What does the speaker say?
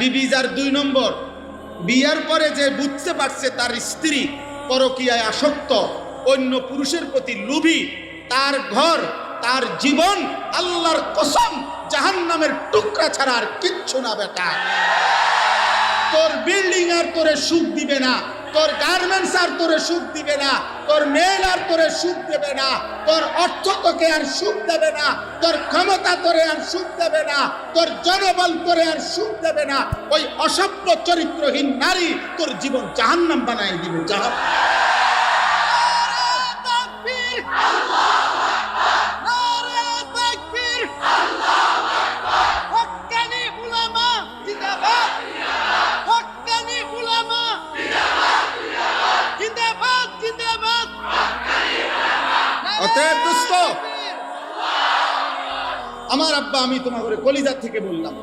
বিবি যার 2 নম্বর, বিয়ার পরে যে বুঝতে পারছে তার স্ত্রী পরকীয়ায় আসক্ত, অন্য পুরুষের প্রতি লোভী, তার ঘর তার জীবন আল্লাহর কসম জাহান্নামের টুকরা ছাড়া আর কিচ্ছু না বেটা। তোর বিল্ডিং আর তোরে সুখ দিবে না, তোর গার্মেন্টস আর তোরে সুখ দিবে না, তোর মেল আর তোরে সুখ দেবে না, তোর অর্থ তোকে আর সুখ দেবে না, তোর ক্ষমতা তোরে আর সুখ দেবে না, তোর জনবল তোরে আর সুখ দেবে না। ওই অসভ্য চরিত্রহীন নারী তোর জীবন জাহান্নাম বানায় দিবে। অতএব দোস্ত আমার, আব্বা আমি তোমাকে কলিজার থেকে বললাম,